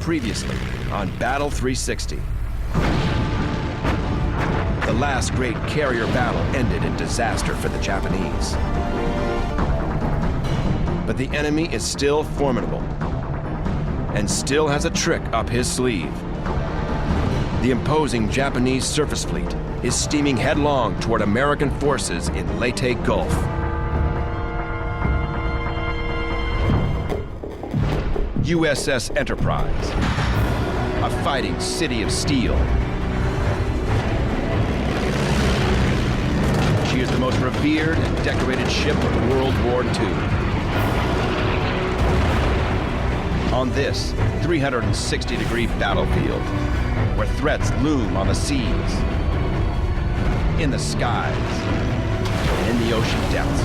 Previously on Battle 360. The last great carrier battle ended in disaster for the Japanese. But the enemy is still formidable and still has a trick up his sleeve. The imposing Japanese surface fleet is steaming headlong toward American forces in Leyte Gulf. USS Enterprise, a fighting city of steel. She is the most revered and decorated ship of World War II. On this 360-degree battlefield, where threats loom on the seas, in the skies, and in the ocean depths,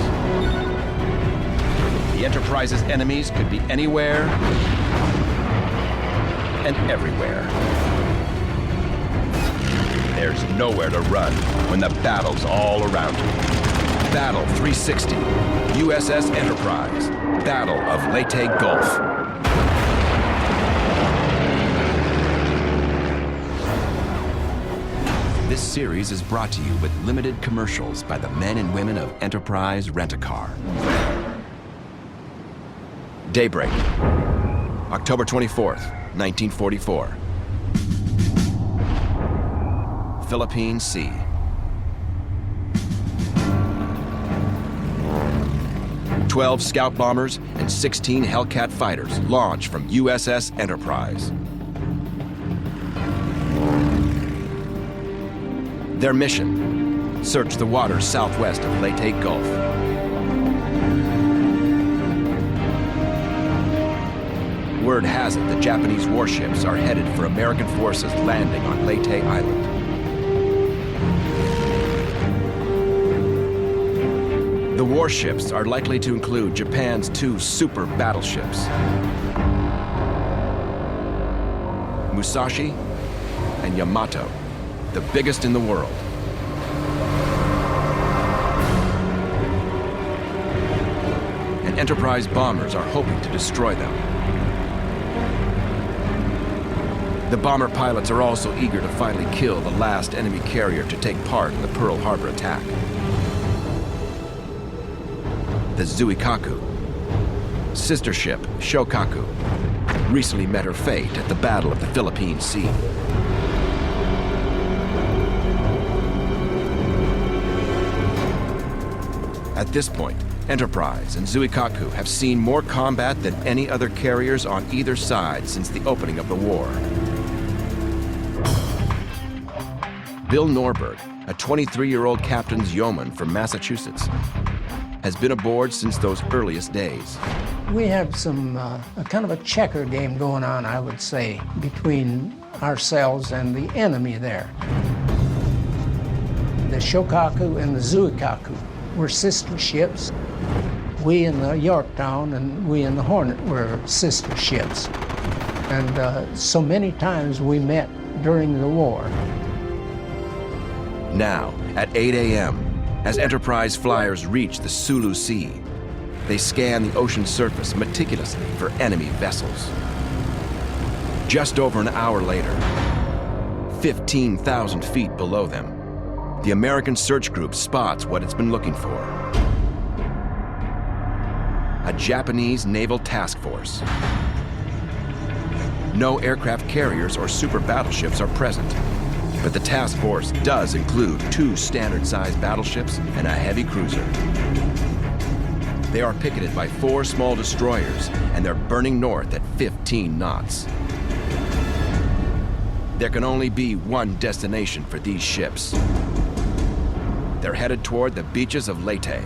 the Enterprise's enemies could be anywhere and everywhere. There's nowhere to run when the battle's all around you. Battle 360, USS Enterprise, Battle of Leyte Gulf. This series is brought to you with limited commercials by the men and women of Enterprise Rent-A-Car. Daybreak, October 24th, 1944. Philippine Sea. "12 scout bombers and 16 Hellcat fighters launch from USS Enterprise. Their mission: search the waters southwest of Leyte Gulf. Word has it the Japanese warships are headed for American forces landing on Leyte Island. The warships are likely to include Japan's 2 super battleships, Musashi and Yamato, the biggest in the world. And Enterprise bombers are hoping to destroy them. The bomber pilots are also eager to finally kill the last enemy carrier to take part in the Pearl Harbor attack. The Zuikaku, sister ship Shokaku, recently met her fate at the Battle of the Philippine Sea. At this point, Enterprise and Zuikaku have seen more combat than any other carriers on either side since the opening of the war. Bill Norberg, a 23-year-old captain's yeoman from Massachusetts, has been aboard since those earliest days. We have some a kind of a checker game going on, I would say, between ourselves and the enemy there. The Shokaku and the Zuikaku were sister ships. We in the Yorktown and we in the Hornet were sister ships. And so many times we met during the war. Now, at 8 a.m., as Enterprise flyers reach the Sulu Sea, they scan the ocean surface meticulously for enemy vessels. Just over an hour later, 15,000 feet below them, the American search group spots what it's been looking for: a Japanese naval task force. No aircraft carriers or super battleships are present, but the task force does include 2 standard-sized battleships and a heavy cruiser. They are picketed by 4 small destroyers, and they're burning north at 15 knots. There can only be one destination for these ships. They're headed toward the beaches of Leyte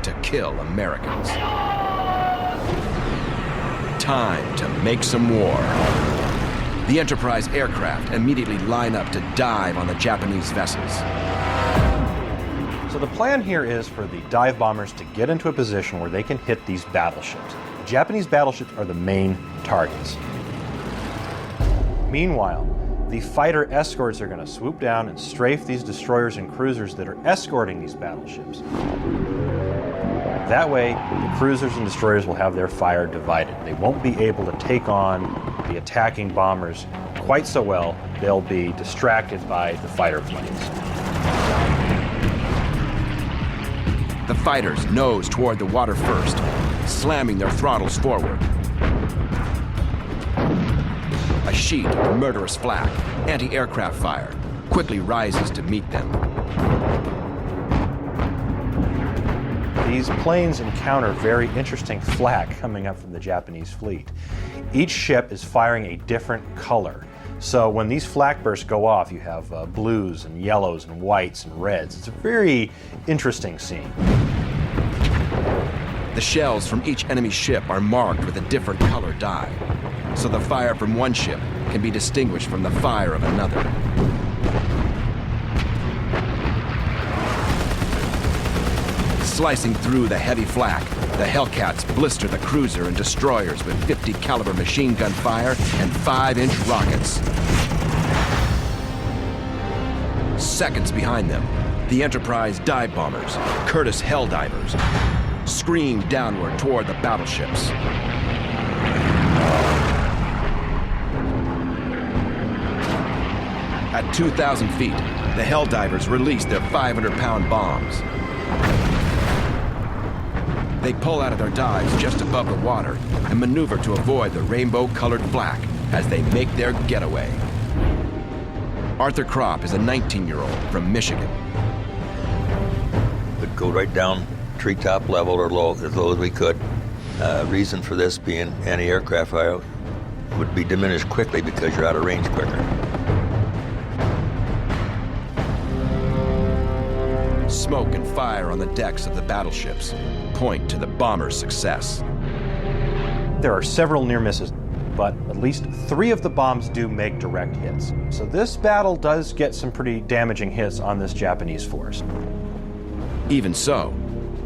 to kill Americans. Time to make some war. The Enterprise aircraft immediately line up to dive on the Japanese vessels. So the plan here is for the dive bombers to get into a position where they can hit these battleships. The Japanese battleships are the main targets. Meanwhile, the fighter escorts are going to swoop down and strafe these destroyers and cruisers that are escorting these battleships. That way, the cruisers and destroyers will have their fire divided. They won't be able to take on the attacking bombers quite so well. They'll be distracted by the fighter planes. The fighters nose toward the water first, slamming their throttles forward. A sheet of murderous flak, anti-aircraft fire, quickly rises to meet them. These planes encounter very interesting flak coming up from the Japanese fleet. Each ship is firing a different color. So when these flak bursts go off, you have blues and yellows and whites and reds. It's a very interesting scene. The shells from each enemy ship are marked with a different color dye, so the fire from one ship can be distinguished from the fire of another. Slicing through the heavy flak, the Hellcats blister the cruiser and destroyers with 50 caliber machine gun fire and 5-inch rockets. Seconds behind them, the Enterprise dive bombers, Curtiss Helldivers, scream downward toward the battleships. At 2,000 feet, the Helldivers release their 500-pound bombs. They pull out of their dives just above the water and maneuver to avoid the rainbow-colored flak as they make their getaway. Arthur Kropp is a 19-year-old from Michigan. Would go right down treetop level or as low as we could. Reason for this being anti-aircraft fire would be diminished quickly because you're out of range quicker. Smoke and fire on the decks of the battleships point to the bombers' success. There are several near misses, but at least 3 of the bombs do make direct hits. So this battle does get some pretty damaging hits on this Japanese force. Even so,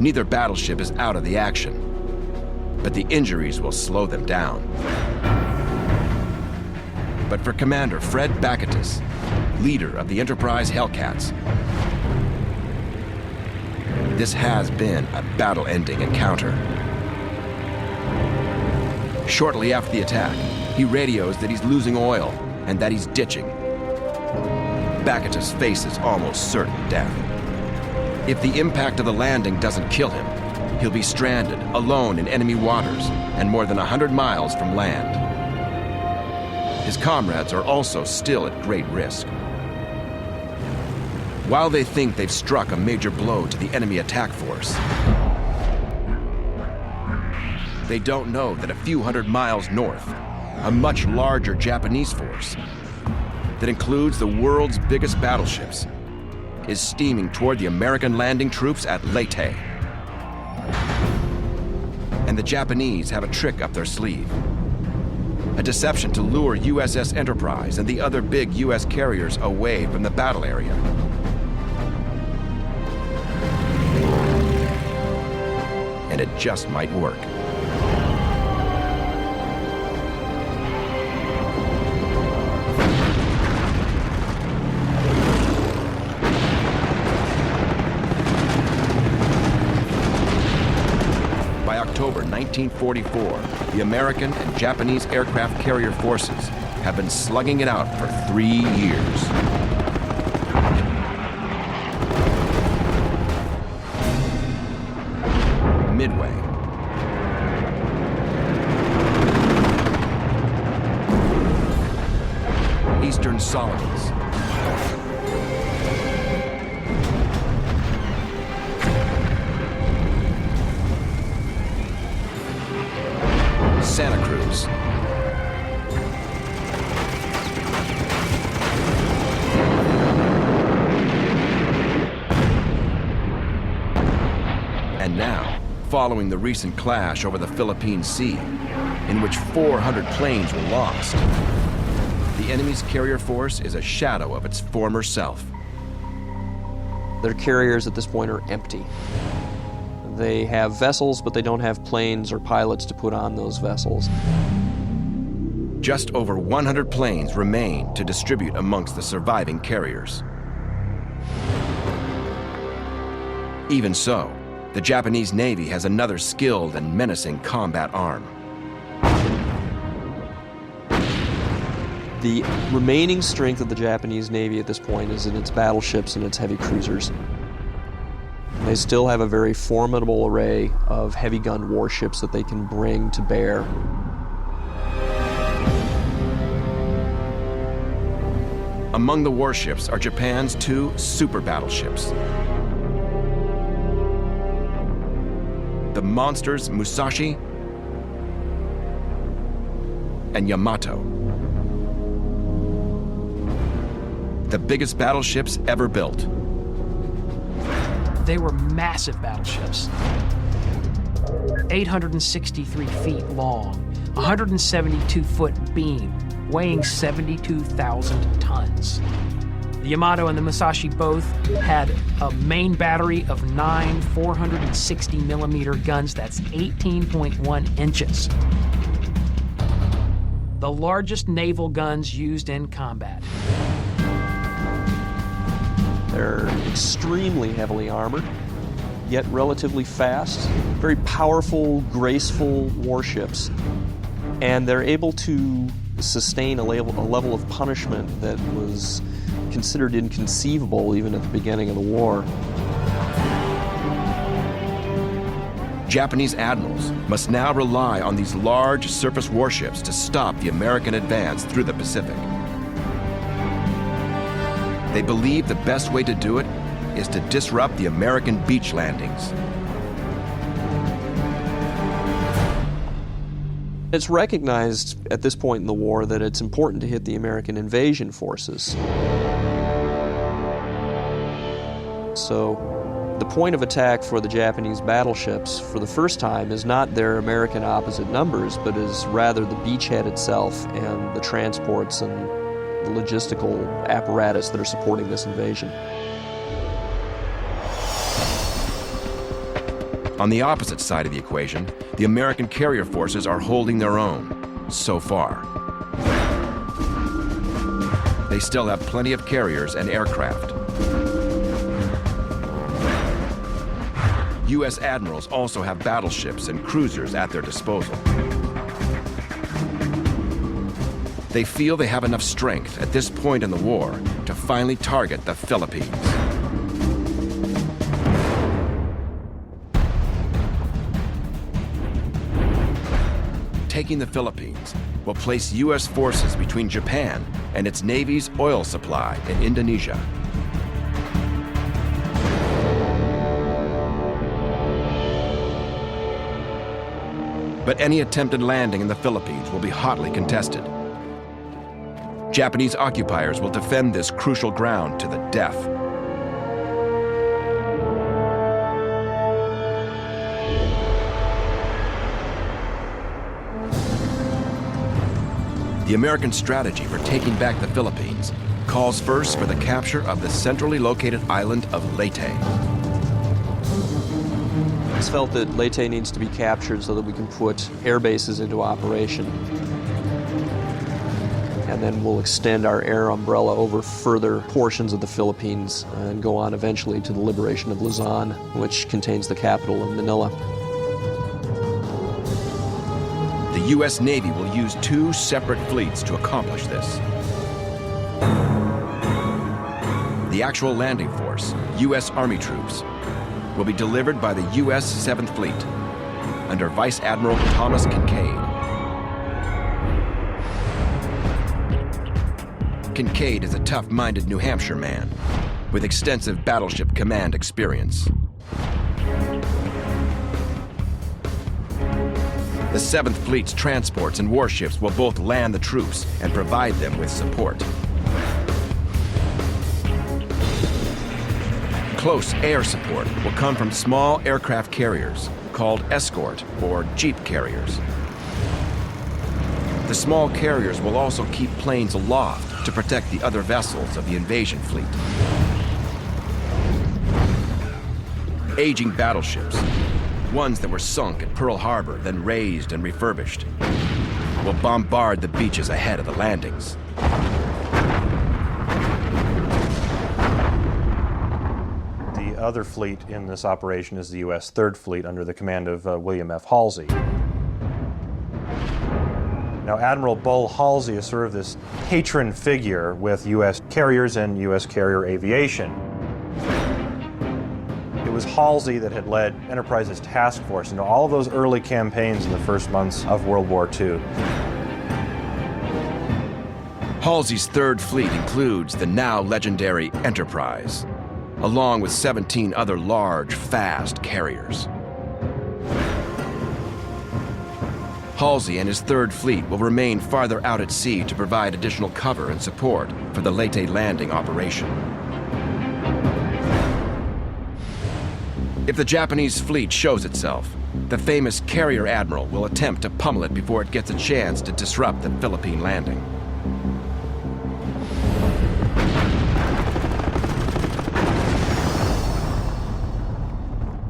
neither battleship is out of the action, but the injuries will slow them down. But for Commander Fred Bakatis, leader of the Enterprise Hellcats, this has been a battle-ending encounter. Shortly after the attack, he radios that he's losing oil and that he's ditching. Bakatis faces almost certain death. If the impact of the landing doesn't kill him, he'll be stranded, alone in enemy waters and more than 100 miles from land. His comrades are also still at great risk. While they think they've struck a major blow to the enemy attack force, they don't know that a few hundred miles north, a much larger Japanese force that includes the world's biggest battleships is steaming toward the American landing troops at Leyte. And the Japanese have a trick up their sleeve. A deception to lure USS Enterprise and the other big US carriers away from the battle area. And it just might work. By October 1944, the American and Japanese aircraft carrier forces have been slugging it out for 3 years. Midway, Eastern Solomons, Santa Cruz, and now, following the recent clash over the Philippine Sea, in which 400 planes were lost, the enemy's carrier force is a shadow of its former self. Their carriers at this point are empty. They have vessels, but they don't have planes or pilots to put on those vessels. Just over 100 planes remain to distribute amongst the surviving carriers. Even so, The Japanese Navy has another skilled and menacing combat arm. The remaining strength of the Japanese Navy at this point is in its battleships and its heavy cruisers. They still have a very formidable array of heavy gun warships that they can bring to bear. Among the warships are Japan's 2 super battleships. The monsters Musashi and Yamato. The biggest battleships ever built. They were massive battleships. 863 feet long, 172-foot beam, weighing 72,000 tons. The Yamato and the Musashi both had a main battery of 9 460-millimeter guns. That's 18.1 inches. The largest naval guns used in combat. They're extremely heavily armored, yet relatively fast, very powerful, graceful warships. And they're able to sustain a level of punishment that was considered inconceivable even at the beginning of the war. Japanese admirals must now rely on these large surface warships to stop the American advance through the Pacific. They believe the best way to do it is to disrupt the American beach landings. It's recognized at this point in the war that it's important to hit the American invasion forces. So the point of attack for the Japanese battleships for the first time is not their American opposite numbers, but is rather the beachhead itself and the transports and the logistical apparatus that are supporting this invasion. On the opposite side of the equation, the American carrier forces are holding their own, so far. They still have plenty of carriers and aircraft. U.S. admirals also have battleships and cruisers at their disposal. They feel they have enough strength at this point in the war to finally target the Philippines. Taking the Philippines will place U.S. forces between Japan and its Navy's oil supply in Indonesia. But any attempted landing in the Philippines will be hotly contested. Japanese occupiers will defend this crucial ground to the death. The American strategy for taking back the Philippines calls first for the capture of the centrally located island of Leyte. It's felt that Leyte needs to be captured so that we can put air bases into operation. And then we'll extend our air umbrella over further portions of the Philippines and go on eventually to the liberation of Luzon, which contains the capital of Manila. The U.S. Navy will use 2 separate fleets to accomplish this. The actual landing force, U.S. Army troops, will be delivered by the U.S. 7th Fleet under Vice Admiral Thomas Kinkaid. Kinkaid is a tough-minded New Hampshire man with extensive battleship command experience. The 7th Fleet's transports and warships will both land the troops and provide them with support. Close air support will come from small aircraft carriers called escort or jeep carriers. The small carriers will also keep planes aloft to protect the other vessels of the invasion fleet. Aging battleships, ones that were sunk at Pearl Harbor, then raised and refurbished, will bombard the beaches ahead of the landings. The other fleet in this operation is the U.S. Third Fleet under the command of William F. Halsey. Now, Admiral Bull Halsey is sort of this patron figure with U.S. carriers and U.S. carrier aviation. It was Halsey that had led Enterprise's task force into all of those early campaigns in the first months of World War II. Halsey's Third Fleet includes the now legendary Enterprise, along with 17 other large, fast carriers. Halsey and his Third Fleet will remain farther out at sea to provide additional cover and support for the Leyte landing operation. If the Japanese fleet shows itself, the famous carrier admiral will attempt to pummel it before it gets a chance to disrupt the Philippine landing.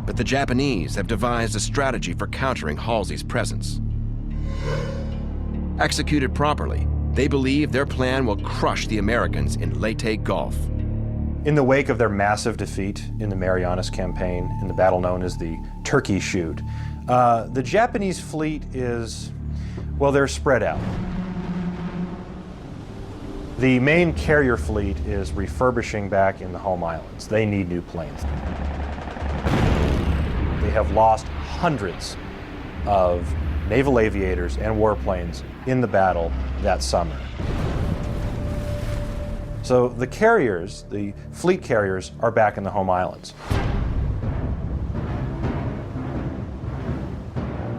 But the Japanese have devised a strategy for countering Halsey's presence. Executed properly, they believe their plan will crush the Americans in Leyte Gulf. In the wake of their massive defeat in the Marianas Campaign, in the battle known as the Turkey Shoot, the Japanese fleet is, well, they're spread out. The main carrier fleet is refurbishing back in the home islands. They need new planes. They have lost hundreds of naval aviators and warplanes in the battle that summer. So the carriers, the fleet carriers, are back in the home islands.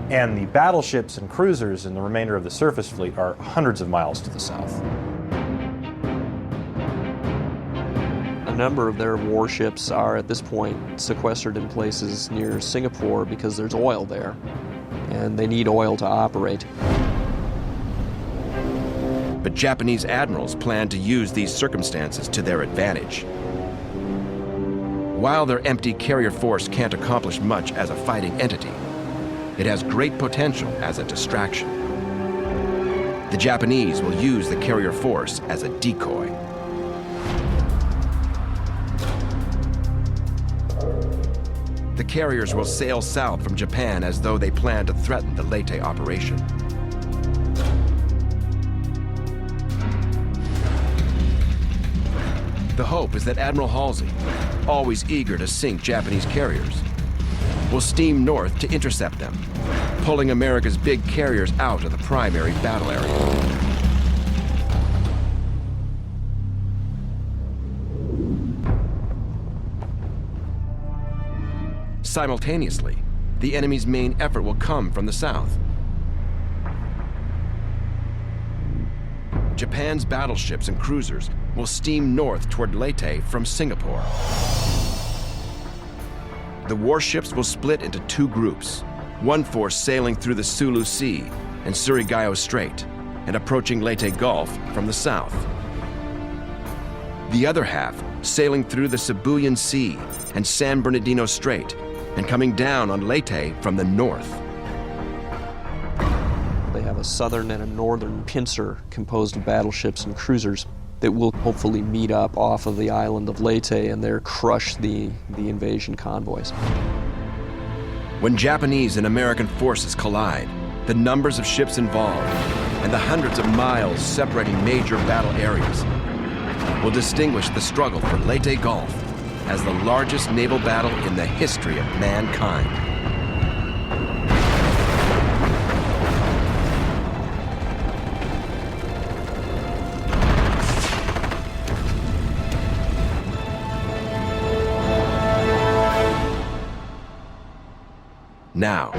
And the battleships and cruisers in the remainder of the surface fleet are hundreds of miles to the south. A number of their warships are at this point sequestered in places near Singapore because there's oil there, and they need oil to operate. But Japanese admirals plan to use these circumstances to their advantage. While their empty carrier force can't accomplish much as a fighting entity, it has great potential as a distraction. The Japanese will use the carrier force as a decoy. The carriers will sail south from Japan as though they plan to threaten the Leyte operation. The hope is that Admiral Halsey, always eager to sink Japanese carriers, will steam north to intercept them, pulling America's big carriers out of the primary battle area. Simultaneously, the enemy's main effort will come from the south. Japan's battleships and cruisers will steam north toward Leyte from Singapore. The warships will split into two groups, one force sailing through the Sulu Sea and Surigao Strait and approaching Leyte Gulf from the south. The other half sailing through the Sibuyan Sea and San Bernardino Strait and coming down on Leyte from the north. They have a southern and a northern pincer composed of battleships and cruisers that will hopefully meet up off of the island of Leyte and there crush the invasion convoys. When Japanese and American forces collide, the numbers of ships involved and the hundreds of miles separating major battle areas will distinguish the struggle for Leyte Gulf as the largest naval battle in the history of mankind. Now,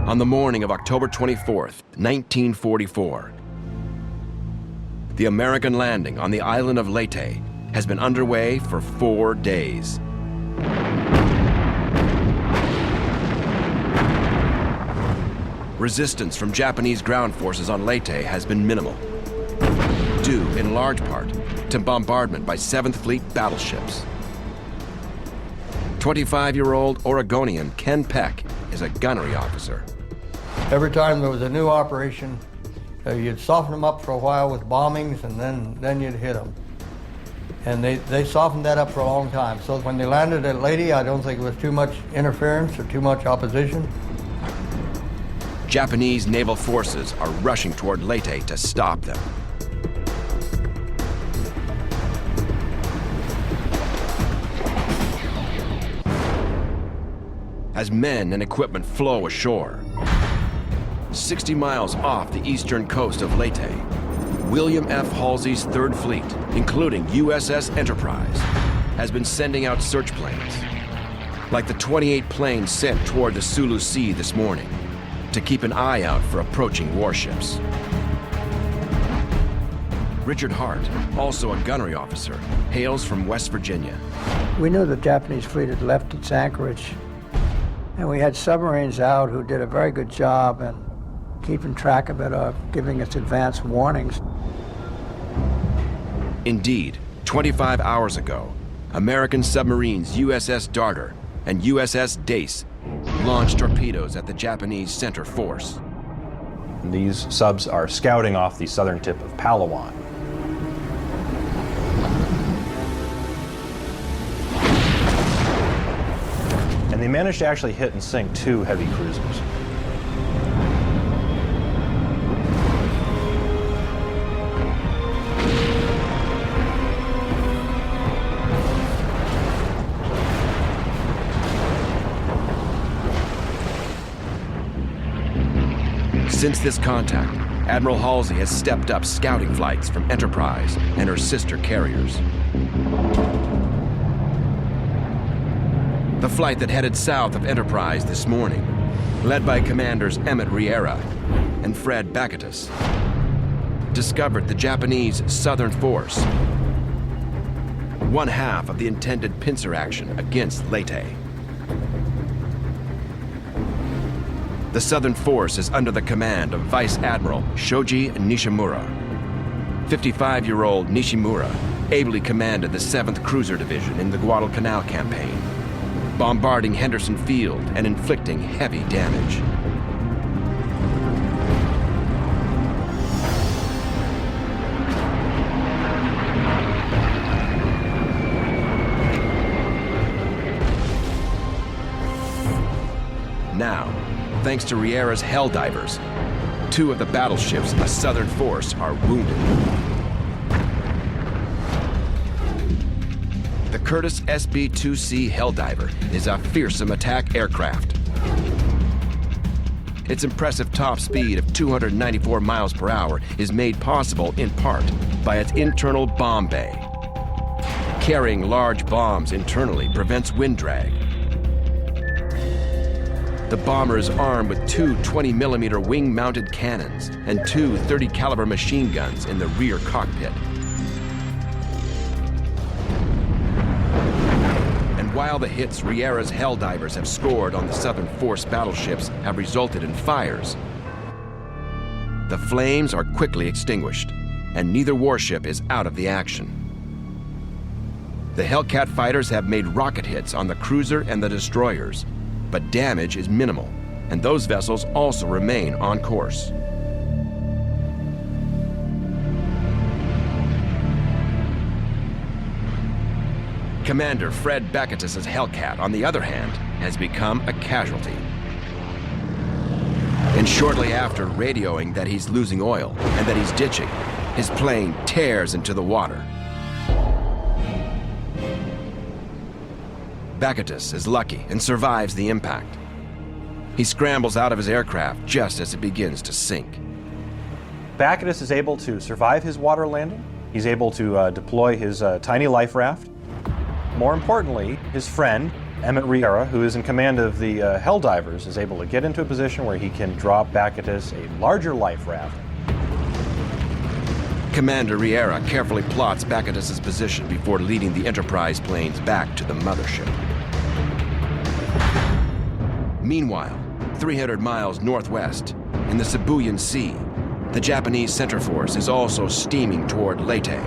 on the morning of October 24th, 1944, the American landing on the island of Leyte has been underway for 4 days. Resistance from Japanese ground forces on Leyte has been minimal, due in large part to bombardment by 7th Fleet battleships. 25-year-old Oregonian Ken Peck is a gunnery officer. Every time there was a new operation, you'd soften them up for a while with bombings, and then you'd hit them. And they softened that up for a long time. So when they landed at Leyte, I don't think it was too much interference or too much opposition. Japanese naval forces are rushing toward Leyte to stop them. As men and equipment flow ashore, 60 miles off the eastern coast of Leyte, William F. Halsey's Third Fleet, including USS Enterprise, has been sending out search planes, like the 28 planes sent toward the Sulu Sea this morning, to keep an eye out for approaching warships. Richard Hart, also a gunnery officer, hails from West Virginia. We knew the Japanese fleet had left its anchorage, and we had submarines out who did a very good job in keeping track of it, giving us advance warnings. Indeed, 25 hours ago, American submarines USS Darter and USS Dace launched torpedoes at the Japanese center force. These subs are scouting off the southern tip of Palawan. And they managed to actually hit and sink 2 heavy cruisers. Since this contact, Admiral Halsey has stepped up scouting flights from Enterprise and her sister carriers. The flight that headed south of Enterprise this morning, led by Commanders Emmett Riera and Fred Bakatus, discovered the Japanese Southern Force, one half of the intended pincer action against Leyte. The Southern Force is under the command of Vice Admiral Shoji Nishimura. 55-year-old Nishimura ably commanded the 7th Cruiser Division in the Guadalcanal campaign, bombarding Henderson Field and inflicting heavy damage. Now, thanks to Riera's Helldivers, 2 of the battleships in the Southern Force are wounded. The Curtiss SB-2C Helldiver is a fearsome attack aircraft. Its impressive top speed of 294 miles per hour is made possible in part by its internal bomb bay. Carrying large bombs internally prevents wind drag. The bomber is armed with 2 20mm wing-mounted cannons and 2 30-caliber machine guns in the rear cockpit. And while the hits Riera's Helldivers have scored on the Southern Force battleships have resulted in fires, the flames are quickly extinguished, and neither warship is out of the action. The Hellcat fighters have made rocket hits on the cruiser and the destroyers, but damage is minimal, and those vessels also remain on course. Commander Fred Bakatus's Hellcat, on the other hand, has become a casualty. And shortly after radioing that he's losing oil and that he's ditching, his plane tears into the water. Bakatus is lucky and survives the impact. He scrambles out of his aircraft just as it begins to sink. Bakatus is able to survive his water landing. He's able to deploy his tiny life raft. More importantly, his friend, Emmett Riera, who is in command of the Helldivers, is able to get into a position where he can drop Bakatus a larger life raft. Commander Riera carefully plots Bakatus's position before leading the Enterprise planes back to the mothership. Meanwhile, 300 miles northwest, in the Sibuyan Sea, the Japanese center force is also steaming toward Leyte.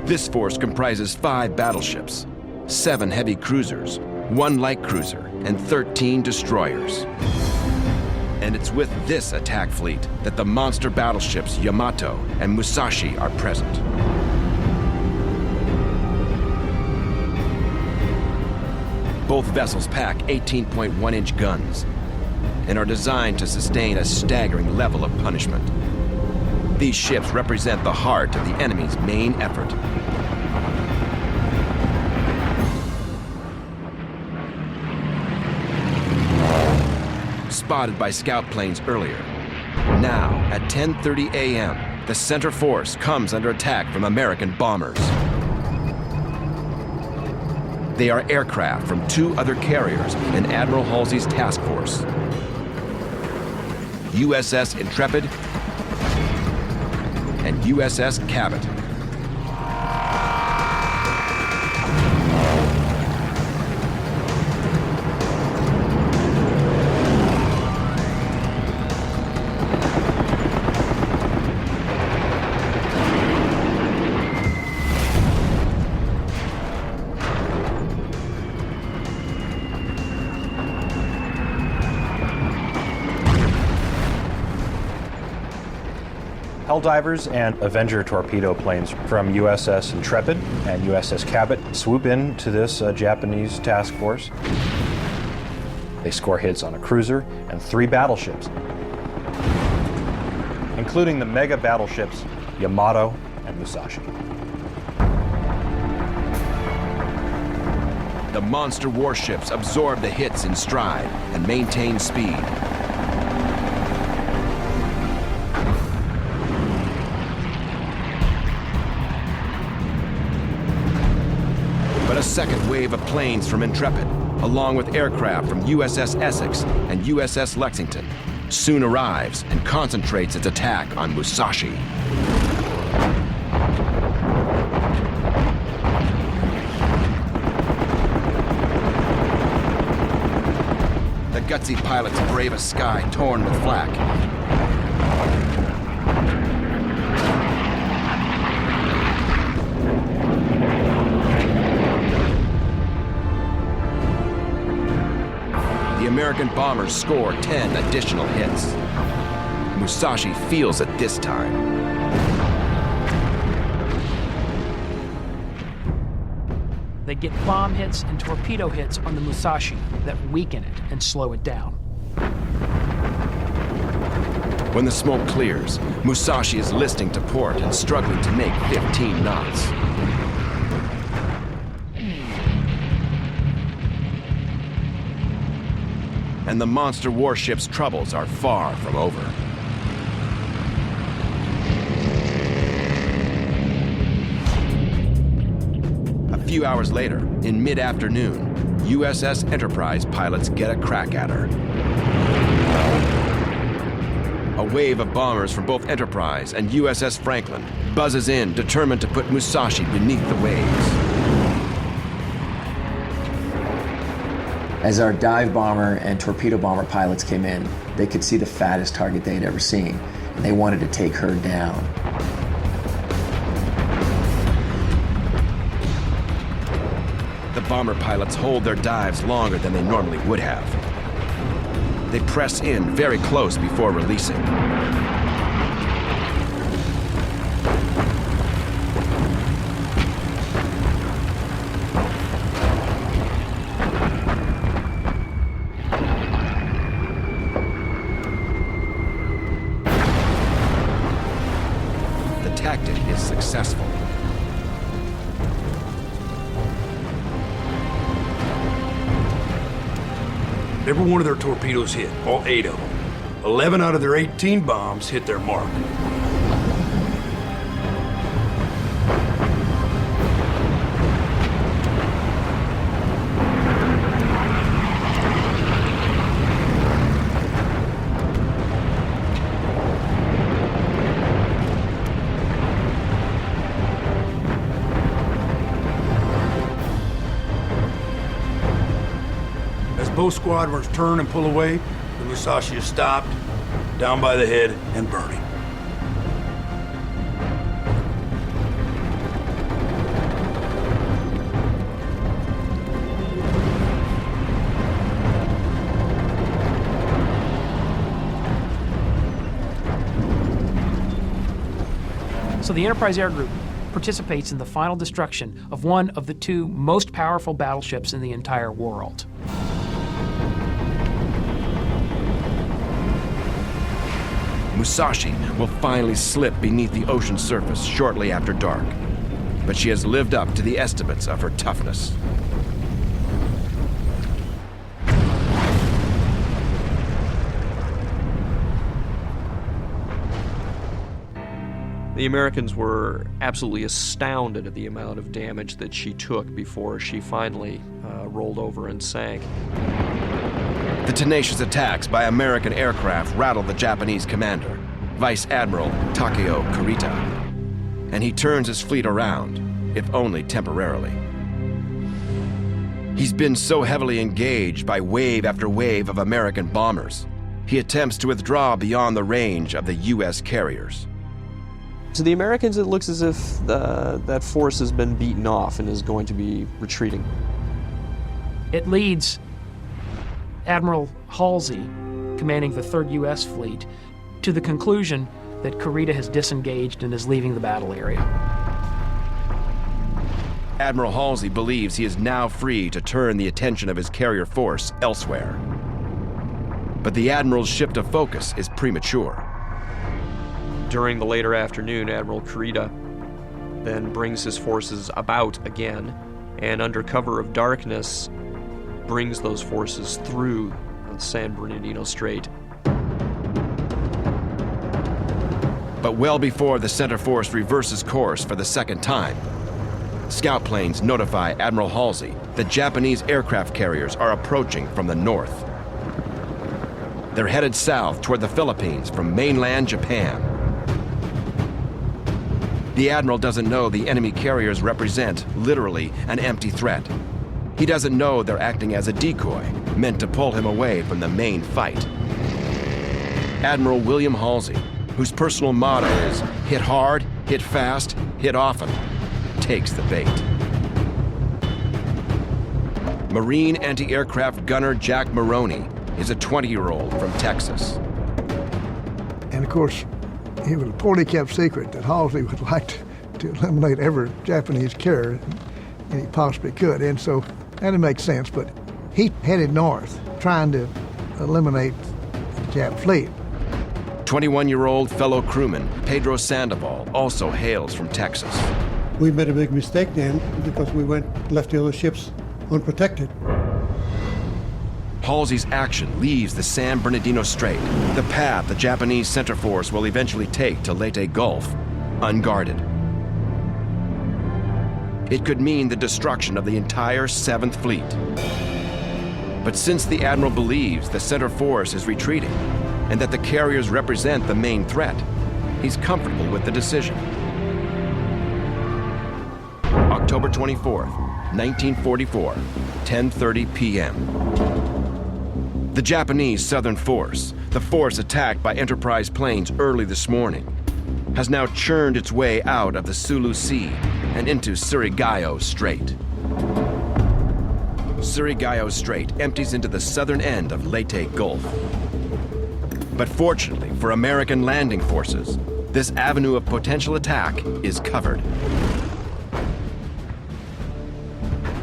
This force comprises 5 battleships, 7 heavy cruisers, 1 light cruiser, and 13 destroyers. And it's with this attack fleet that the monster battleships Yamato and Musashi are present. Both vessels pack 18.1-inch guns and are designed to sustain a staggering level of punishment. These ships represent the heart of the enemy's main effort. Spotted by scout planes earlier. Now, at 10:30 a.m., the center force comes under attack from American bombers. They are aircraft from 2 other carriers in Admiral Halsey's task force. USS Intrepid and USS Cabot. Helldivers and Avenger torpedo planes from USS Intrepid and USS Cabot swoop into this Japanese task force. They score hits on a cruiser and 3 battleships, including the mega battleships Yamato and Musashi. The monster warships absorb the hits in stride and maintain speed. But a second wave of planes from Intrepid, along with aircraft from USS Essex and USS Lexington, soon arrives and concentrates its attack on Musashi. The gutsy pilots brave a sky torn with flak. The American bombers score 10 additional hits. Musashi feels it this time. They get bomb hits and torpedo hits on the Musashi that weaken it and slow it down. When the smoke clears, Musashi is listing to port and struggling to make 15 knots. And the monster warship's troubles are far from over. A few hours later, in mid-afternoon, USS Enterprise pilots get a crack at her. A wave of bombers from both Enterprise and USS Franklin buzzes in, determined to put Musashi beneath the waves. As our dive bomber and torpedo bomber pilots came in, they could see the fattest target they had ever seen, and they wanted to take her down. The bomber pilots hold their dives longer than they normally would have. They press in very close before releasing. The tactic is successful. Every one of their torpedoes hit, all 8 of them. 11 out of their 18 bombs hit their mark. Both squadrons turn and pull away. The Musashi is stopped, down by the head, and burning. So the Enterprise Air Group participates in the final destruction of one of the two most powerful battleships in the entire world. Musashi will finally slip beneath the ocean surface shortly after dark, but she has lived up to the estimates of her toughness. The Americans were absolutely astounded at the amount of damage that she took before she finally rolled over and sank. The tenacious attacks by American aircraft rattled the Japanese commander, Vice Admiral Takeo Kurita, and he turns his fleet around, if only temporarily. He's been so heavily engaged by wave after wave of American bombers, he attempts to withdraw beyond the range of the U.S. carriers. To the Americans, it looks as if that force has been beaten off and is going to be retreating. It leads Admiral Halsey, commanding the 3rd U.S. Fleet, to the conclusion that Kurita has disengaged and is leaving the battle area. Admiral Halsey believes he is now free to turn the attention of his carrier force elsewhere. But the Admiral's shift of focus is premature. During the later afternoon, Admiral Kurita then brings his forces about again, and under cover of darkness, brings those forces through the San Bernardino Strait. But well before the center force reverses course for the second time, scout planes notify Admiral Halsey that Japanese aircraft carriers are approaching from the north. They're headed south toward the Philippines from mainland Japan. The Admiral doesn't know the enemy carriers represent, literally, an empty threat. He doesn't know they're acting as a decoy, meant to pull him away from the main fight. Admiral William Halsey, whose personal motto is hit hard, hit fast, hit often, takes the bait. Marine anti-aircraft gunner Jack Maroney is a 20-year-old from Texas. And of course, it was a poorly kept secret that Halsey would like to eliminate every Japanese carrier and he possibly could. And so that makes sense, but he headed north trying to eliminate the Jap fleet. 21-year-old fellow crewman Pedro Sandoval also hails from Texas. We made a big mistake then because we left the other ships unprotected. Halsey's action leaves the San Bernardino Strait, the path the Japanese center force will eventually take to Leyte Gulf, unguarded. It could mean the destruction of the entire 7th Fleet. But since the Admiral believes the center force is retreating and that the carriers represent the main threat, he's comfortable with the decision. October 24th, 1944, 10:30 p.m. The Japanese Southern Force, the force attacked by Enterprise planes early this morning, has now churned its way out of the Sulu Sea and into Surigao Strait. Surigao Strait empties into the southern end of Leyte Gulf. But fortunately for American landing forces, this avenue of potential attack is covered.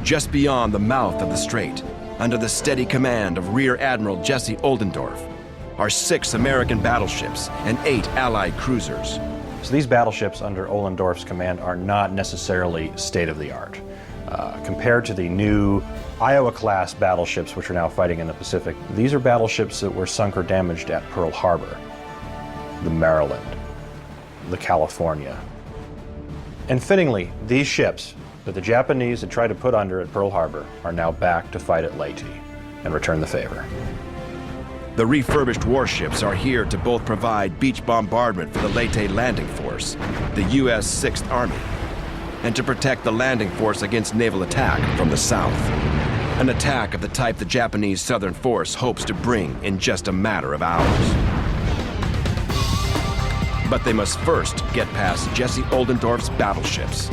Just beyond the mouth of the strait, under the steady command of Rear Admiral Jesse Oldendorf, are 6 American battleships and 8 Allied cruisers. So these battleships under Oldendorf's command are not necessarily state-of-the-art. Compared to the new Iowa-class battleships which are now fighting in the Pacific, these are battleships that were sunk or damaged at Pearl Harbor, the Maryland, the California. And fittingly, these ships that the Japanese had tried to put under at Pearl Harbor are now back to fight at Leyte and return the favor. The refurbished warships are here to both provide beach bombardment for the Leyte Landing Force, the U.S. 6th Army, and to protect the landing force against naval attack from the south. An attack of the type the Japanese Southern Force hopes to bring in just a matter of hours. But they must first get past Jesse Oldendorf's battleships.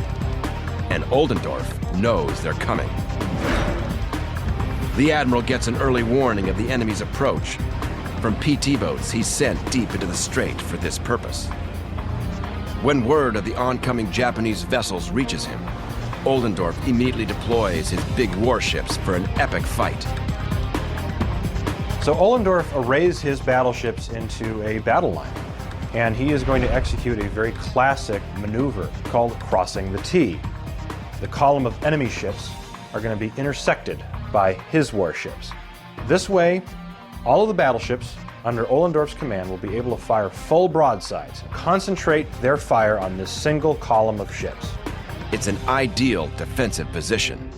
And Oldendorf knows they're coming. The Admiral gets an early warning of the enemy's approach from PT boats he's sent deep into the strait for this purpose. When word of the oncoming Japanese vessels reaches him, Ollendorf immediately deploys his big warships for an epic fight. So Ollendorf arrays his battleships into a battle line, and he is going to execute a very classic maneuver called crossing the T. The column of enemy ships are going to be intersected by his warships. This way, all of the battleships under Ollendorf's command will be able to fire full broadsides and concentrate their fire on this single column of ships. It's an ideal defensive position.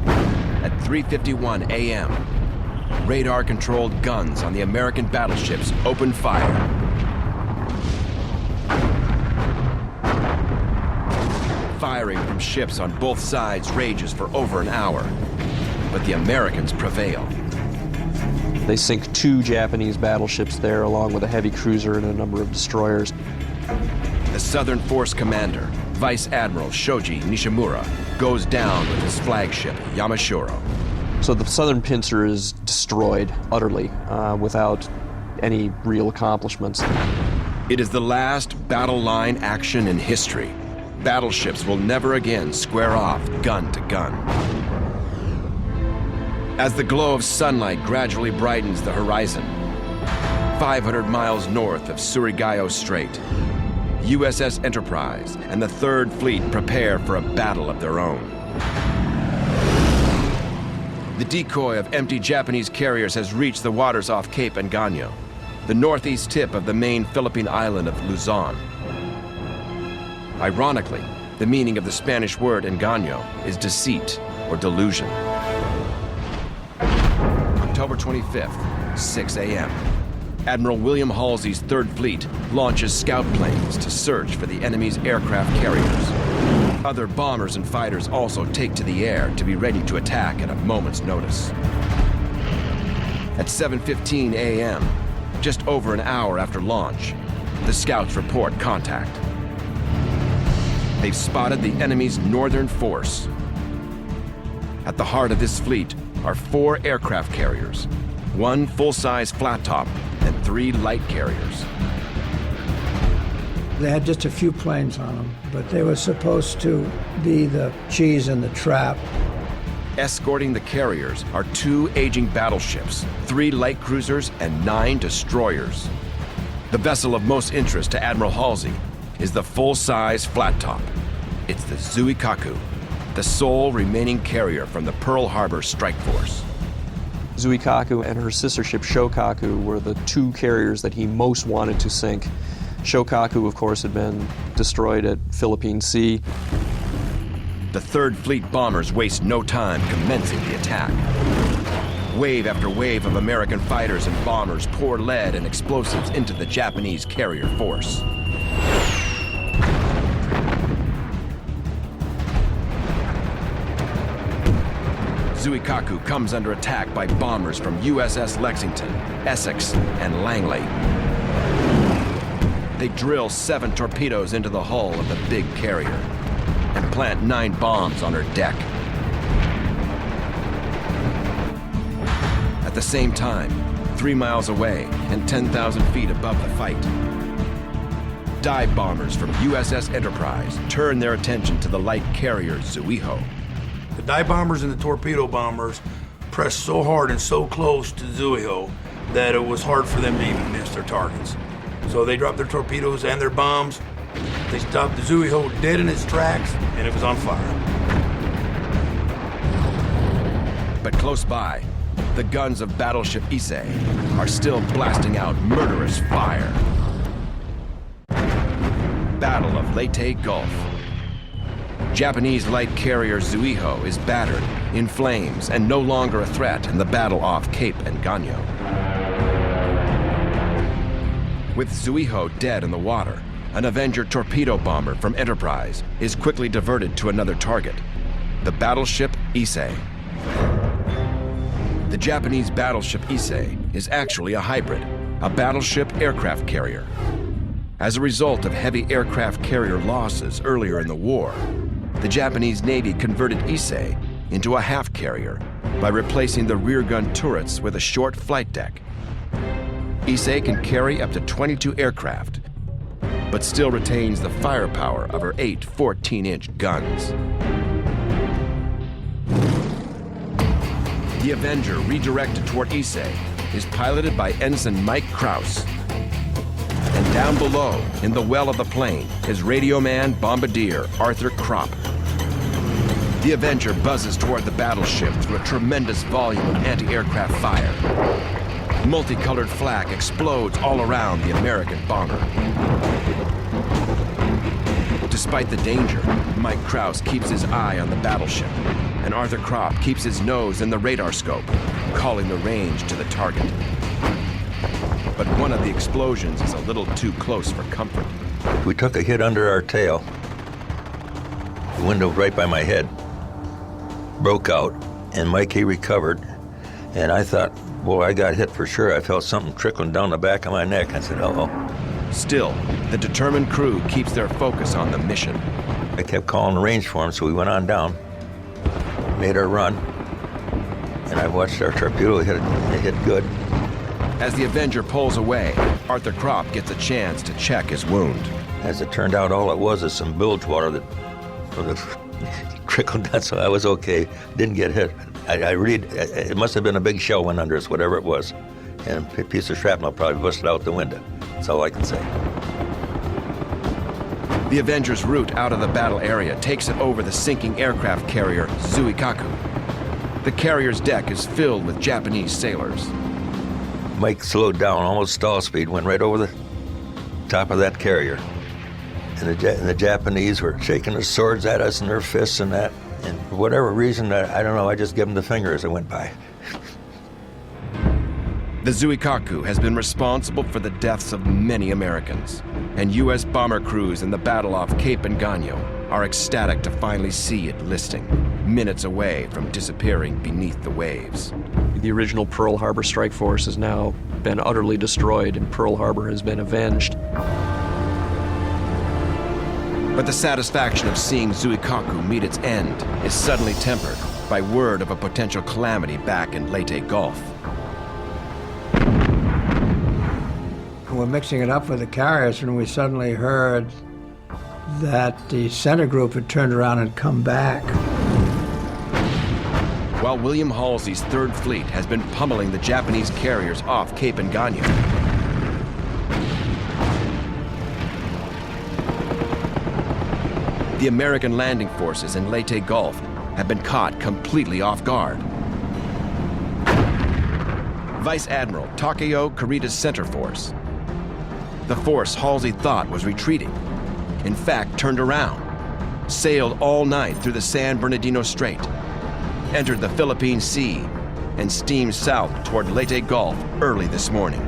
At 3:51 a.m., radar-controlled guns on the American battleships open fire. Firing from ships on both sides rages for over an hour, but the Americans prevail. They sink 2 Japanese battleships there, along with a heavy cruiser and a number of destroyers. The Southern Force commander, Vice Admiral Shoji Nishimura, goes down with his flagship, Yamashiro. So the southern pincer is destroyed utterly, without any real accomplishments. It is the last battle line action in history. Battleships will never again square off gun to gun. As the glow of sunlight gradually brightens the horizon, 500 miles north of Surigao Strait, USS Enterprise and the Third Fleet prepare for a battle of their own. The decoy of empty Japanese carriers has reached the waters off Cape Engano, the northeast tip of the main Philippine island of Luzon. Ironically, the meaning of the Spanish word Engano is deceit or delusion. October 25th, 6 a.m. Admiral William Halsey's Third Fleet launches scout planes to search for the enemy's aircraft carriers. Other bombers and fighters also take to the air to be ready to attack at a moment's notice. At 7:15 a.m., just over an hour after launch, the scouts report contact. They've spotted the enemy's northern force. At the heart of this fleet are 4 aircraft carriers, 1 full-size flat-top, and 3 light carriers. They had just a few planes on them, but they were supposed to be the cheese in the trap. Escorting the carriers are 2 aging battleships, 3 light cruisers, and 9 destroyers. The vessel of most interest to Admiral Halsey is the full-size flat-top. It's the Zuikaku, the sole remaining carrier from the Pearl Harbor Strike Force. Zuikaku and her sister ship Shokaku were the 2 carriers that he most wanted to sink. Shokaku, of course, had been destroyed at Philippine Sea. The Third Fleet bombers waste no time commencing the attack. Wave after wave of American fighters and bombers pour lead and explosives into the Japanese carrier force. Zuikaku comes under attack by bombers from USS Lexington, Essex, and Langley. They drill 7 torpedoes into the hull of the big carrier and plant 9 bombs on her deck. At the same time, 3 miles away and 10,000 feet above the fight, dive bombers from USS Enterprise turn their attention to the light carrier Zuiho. The dive bombers and the torpedo bombers pressed so hard and so close to Zuiho that it was hard for them to even miss their targets. So they dropped their torpedoes and their bombs. They stopped the Zuiho dead in its tracks, and it was on fire. But close by, the guns of battleship Issei are still blasting out murderous fire. Battle of Leyte Gulf. Japanese light carrier Zuiho is battered, in flames, and no longer a threat in the battle off Cape Engano. With Zuiho dead in the water, an Avenger torpedo bomber from Enterprise is quickly diverted to another target, the battleship Issei. The Japanese battleship Issei is actually a hybrid, a battleship aircraft carrier. As a result of heavy aircraft carrier losses earlier in the war, the Japanese Navy converted Issei into a half carrier by replacing the rear gun turrets with a short flight deck. Issei can carry up to 22 aircraft, but still retains the firepower of her 8 14-inch guns. The Avenger, redirected toward Ise, is piloted by Ensign Mike Krause. And down below, in the well of the plane, is radio man bombardier Arthur Kropp. The Avenger buzzes toward the battleship through a tremendous volume of anti-aircraft fire. Multicolored flak explodes all around the American bomber. Despite the danger, Mike Krause keeps his eye on the battleship, and Arthur Kropp keeps his nose in the radar scope, calling the range to the target. But one of the explosions is a little too close for comfort. We took a hit under our tail. The window right by my head broke out, and Mike, he recovered. And I thought, well, I got hit for sure. I felt something trickling down the back of my neck. I said, uh-oh. Still, the determined crew keeps their focus on the mission. I kept calling the range for him, so we went on down, made our run, and I watched our torpedo hit good. As the Avenger pulls away, Arthur Kropp gets a chance to check his wound. As it turned out, all it was is some bilge water that trickled down, so I was okay. Didn't get hit. It must have been a big shell went under us, whatever it was. And a piece of shrapnel probably busted out the window. That's all I can say. The Avenger's route out of the battle area takes it over the sinking aircraft carrier Zuikaku. The carrier's deck is filled with Japanese sailors. Mike slowed down, almost stall speed, went right over the top of that carrier. And the Japanese were shaking their swords at us and their fists and that. And for whatever reason, I don't know, I just gave them the finger as I went by. The Zuikaku has been responsible for the deaths of many Americans, and U.S. bomber crews in the battle off Cape Engano are ecstatic to finally see it listing, minutes away from disappearing beneath the waves. The original Pearl Harbor strike force has now been utterly destroyed, and Pearl Harbor has been avenged. But the satisfaction of seeing Zuikaku meet its end is suddenly tempered by word of a potential calamity back in Leyte Gulf. We're mixing it up with the carriers, and we suddenly heard that the center group had turned around and come back. While William Halsey's Third Fleet has been pummeling the Japanese carriers off Cape Engano, the American landing forces in Leyte Gulf have been caught completely off guard. Vice Admiral Takeo Kurita's center force, the force Halsey thought was retreating, in fact turned around, sailed all night through the San Bernardino Strait, entered the Philippine Sea, and steamed south toward Leyte Gulf early this morning.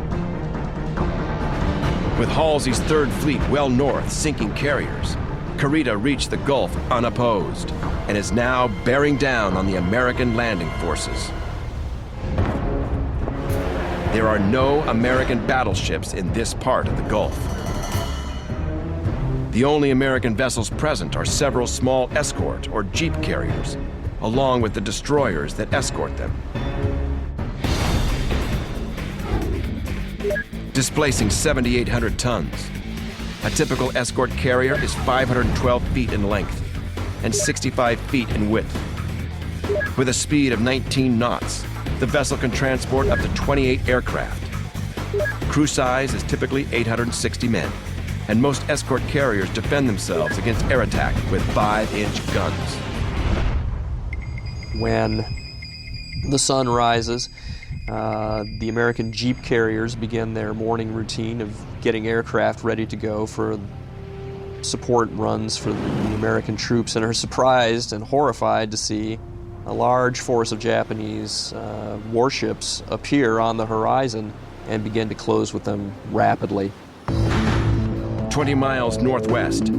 With Halsey's Third Fleet well north sinking carriers, Kurita reached the Gulf unopposed and is now bearing down on the American landing forces. There are no American battleships in this part of the Gulf. The only American vessels present are several small escort or jeep carriers, along with the destroyers that escort them. Displacing 7,800 tons, a typical escort carrier is 512 feet in length and 65 feet in width. With a speed of 19 knots, the vessel can transport up to 28 aircraft. Crew size is typically 860 men, and most escort carriers defend themselves against air attack with 5-inch guns. When the sun rises, the American jeep carriers begin their morning routine of getting aircraft ready to go for support runs for the American troops, and are surprised and horrified to see a large force of Japanese warships appear on the horizon and begin to close with them rapidly. 20 miles northwest,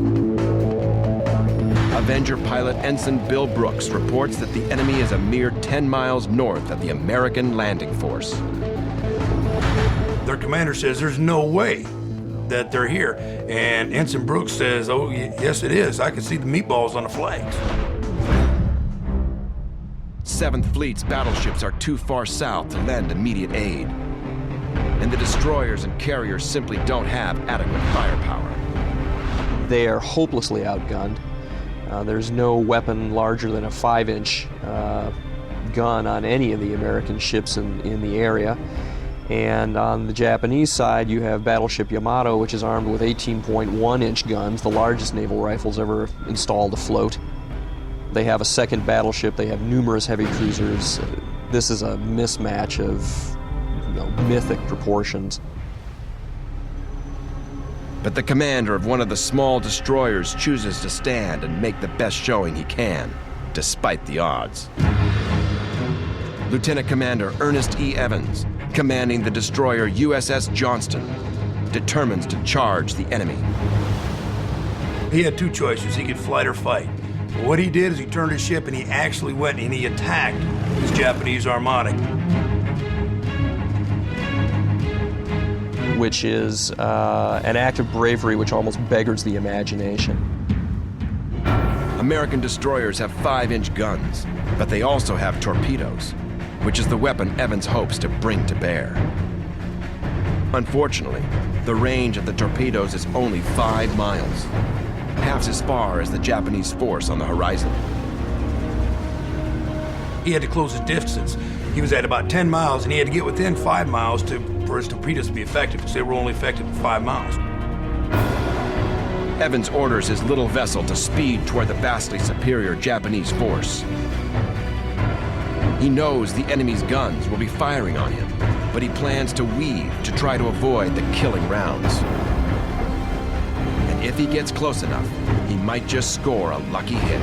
Avenger pilot Ensign Bill Brooks reports that the enemy is a mere 10 miles north of the American landing force. Their commander says there's no way that they're here. And Ensign Brooks says, oh, yes it is. I can see the meatballs on the flags. 7th Fleet's battleships are too far south to lend immediate aid, and the destroyers and carriers simply don't have adequate firepower. They are hopelessly outgunned. There's no weapon larger than a 5-inch gun on any of the American ships in the area. And on the Japanese side, you have battleship Yamato, which is armed with 18.1-inch guns, the largest naval rifles ever installed afloat. They have a second battleship. They have numerous heavy cruisers. This is a mismatch of mythic proportions. But the commander of one of the small destroyers chooses to stand and make the best showing he can, despite the odds. Lieutenant Commander Ernest E. Evans, commanding the destroyer USS Johnston, determines to charge the enemy. He had two choices. He could flight or fight. But what he did is he turned his ship and he actually went and he attacked his Japanese armada. Which is an act of bravery which almost beggars the imagination. American destroyers have 5-inch guns, but they also have torpedoes, which is the weapon Evans hopes to bring to bear. Unfortunately, the range of the torpedoes is only 5 miles, half as far as the Japanese force on the horizon. He had to close his distance. He was at about 10 miles, and he had to get within 5 miles for his torpedoes to be effective, because they were only effective at 5 miles. Evans orders his little vessel to speed toward the vastly superior Japanese force. He knows the enemy's guns will be firing on him, but he plans to weave to try to avoid the killing rounds. And if he gets close enough, he might just score a lucky hit.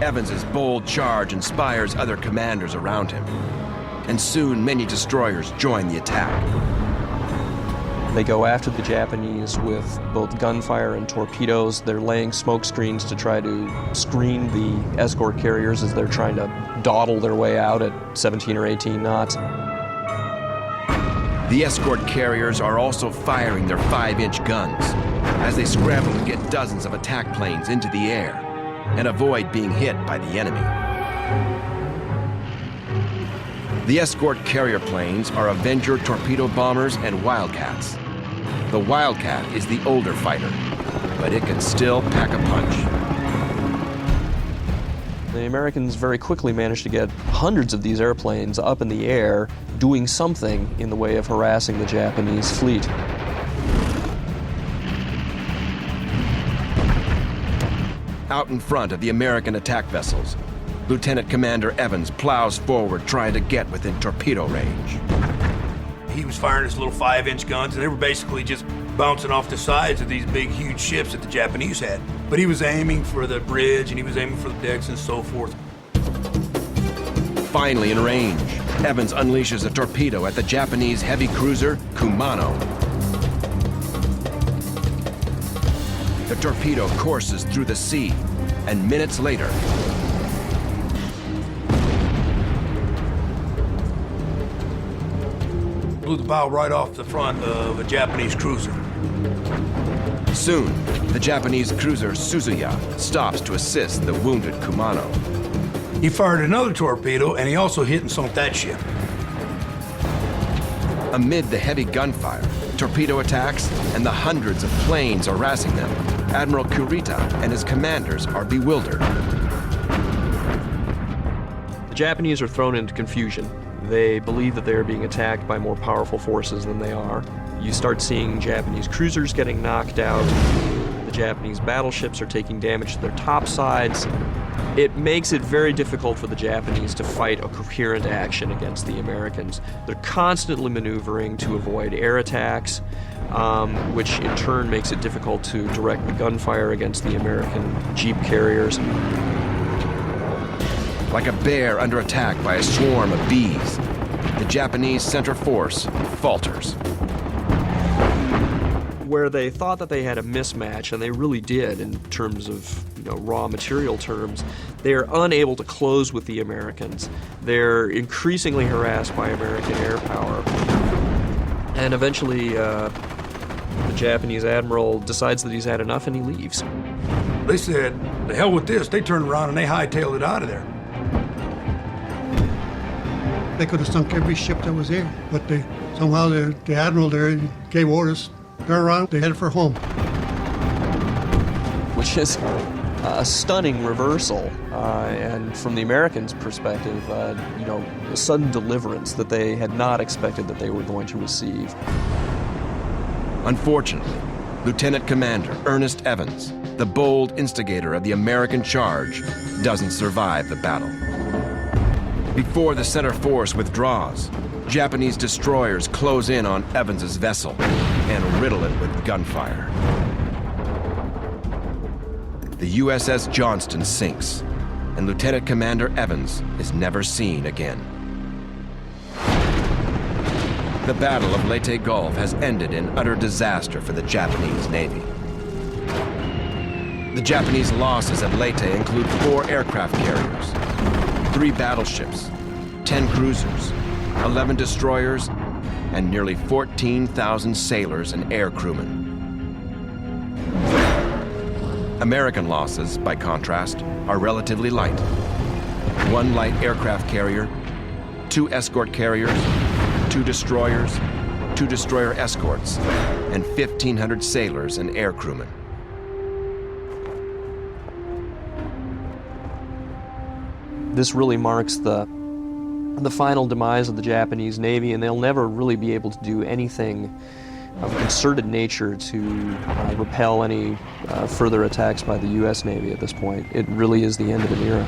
Evans's bold charge inspires other commanders around him, and soon many destroyers join the attack. They go after the Japanese with both gunfire and torpedoes. They're laying smoke screens to try to screen the escort carriers as they're trying to dawdle their way out at 17 or 18 knots. The escort carriers are also firing their 5-inch guns as they scramble to get dozens of attack planes into the air and avoid being hit by the enemy. The escort carrier planes are Avenger torpedo bombers and Wildcats. The Wildcat is the older fighter, but it can still pack a punch. The Americans very quickly managed to get hundreds of these airplanes up in the air, doing something in the way of harassing the Japanese fleet. Out in front of the American attack vessels, Lieutenant Commander Evans plows forward trying to get within torpedo range. He was firing his little 5-inch guns, and they were basically just bouncing off the sides of these big, huge ships that the Japanese had. But he was aiming for the bridge, and he was aiming for the decks and so forth. Finally in range, Evans unleashes a torpedo at the Japanese heavy cruiser Kumano. The torpedo courses through the sea, and minutes later, blew the bow right off the front of a Japanese cruiser. soon, the Japanese cruiser Suzuya stops to assist the wounded Kumano. He fired another torpedo, and he also hit and sunk that ship. Amid the heavy gunfire, torpedo attacks, and the hundreds of planes harassing them, Admiral Kurita and his commanders are bewildered. The Japanese are thrown into confusion. They believe that they are being attacked by more powerful forces than they are. You start seeing Japanese cruisers getting knocked out. The Japanese battleships are taking damage to their topsides. It makes it very difficult for the Japanese to fight a coherent action against the Americans. They're constantly maneuvering to avoid air attacks, which in turn makes it difficult to direct the gunfire against the American jeep carriers. Like a bear under attack by a swarm of bees, the Japanese center force falters. Where they thought that they had a mismatch, and they really did in terms of raw material terms, they are unable to close with the Americans. They're increasingly harassed by American air power. And eventually, the Japanese admiral decides that he's had enough and he leaves. They said, the hell with this. They turned around and they hightailed it out of there. They could have sunk every ship that was there, but somehow the admiral there gave orders Turn around, they headed for home. Which is a stunning reversal, and from the Americans' perspective, a sudden deliverance that they had not expected that they were going to receive. Unfortunately, Lieutenant Commander Ernest Evans, the bold instigator of the American charge, doesn't survive the battle. Before the center force withdraws, Japanese destroyers close in on Evans's vessel and riddle it with gunfire. The USS Johnston sinks, and Lieutenant Commander Evans is never seen again. The Battle of Leyte Gulf has ended in utter disaster for the Japanese Navy. The Japanese losses at Leyte include 4 aircraft carriers, 3 battleships, 10 cruisers, 11 destroyers, and nearly 14,000 sailors and air crewmen. American losses, by contrast, are relatively light. 1 light aircraft carrier, 2 escort carriers, 2 destroyers, 2 destroyer escorts, and 1,500 sailors and air crewmen. This really marks the final demise of the Japanese Navy, and they'll never really be able to do anything of a concerted nature to repel any further attacks by the U.S. Navy at this point. It really is the end of an era.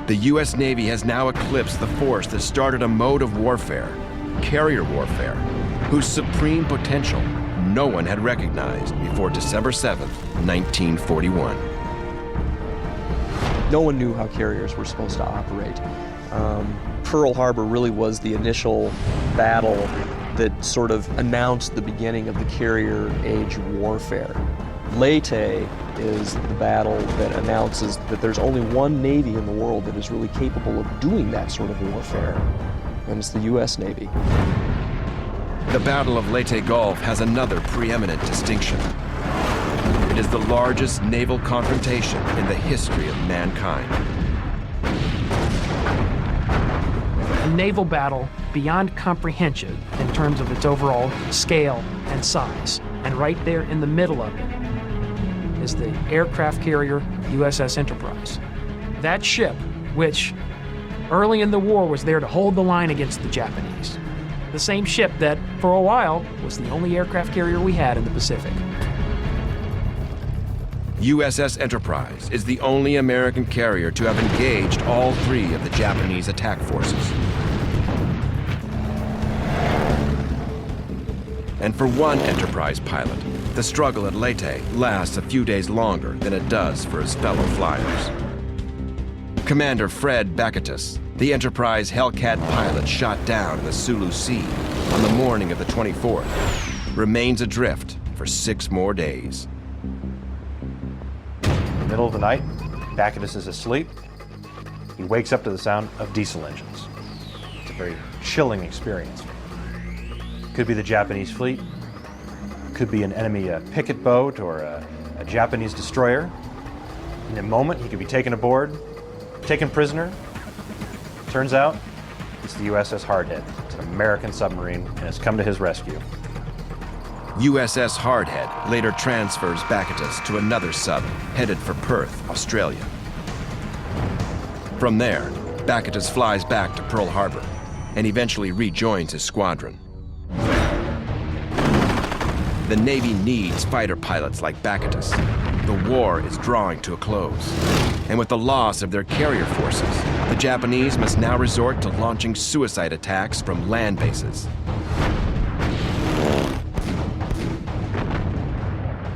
The U.S. Navy has now eclipsed the force that started a mode of warfare, carrier warfare, whose supreme potential no one had recognized before December 7th, 1941. No one knew how carriers were supposed to operate. Pearl Harbor really was the initial battle that sort of announced the beginning of the carrier age warfare. Leyte is the battle that announces that there's only one Navy in the world that is really capable of doing that sort of warfare, and it's the U.S. Navy. The Battle of Leyte Gulf has another preeminent distinction. It is the largest naval confrontation in the history of mankind. A naval battle beyond comprehension in terms of its overall scale and size. And right there in the middle of it is the aircraft carrier USS Enterprise. That ship, which early in the war was there to hold the line against the Japanese. The same ship that, for a while, was the only aircraft carrier we had in the Pacific. USS Enterprise is the only American carrier to have engaged all 3 of the Japanese attack forces. And for one Enterprise pilot, the struggle at Leyte lasts a few days longer than it does for his fellow flyers. Commander Fred Backetus, the Enterprise Hellcat pilot shot down in the Sulu Sea on the morning of the 24th, remains adrift for 6 more days. In the middle of the night, Backetus is asleep. He wakes up to the sound of diesel engines. It's a very chilling experience. Could be the Japanese fleet, could be an enemy picket boat or a Japanese destroyer. In a moment, he could be taken aboard, taken prisoner. Turns out, it's the USS Hardhead. It's an American submarine, and it's come to his rescue. USS Hardhead later transfers Backetus to another sub headed for Perth, Australia. From there, Backetus flies back to Pearl Harbor and eventually rejoins his squadron. The Navy needs fighter pilots like Backetus. The war is drawing to a close. And with the loss of their carrier forces, the Japanese must now resort to launching suicide attacks from land bases.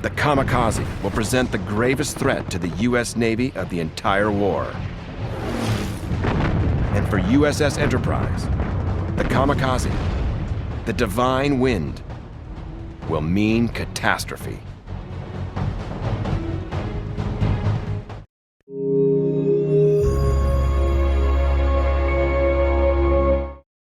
The kamikaze will present the gravest threat to the U.S. Navy of the entire war. And for USS Enterprise, the kamikaze, the divine wind, will mean catastrophe.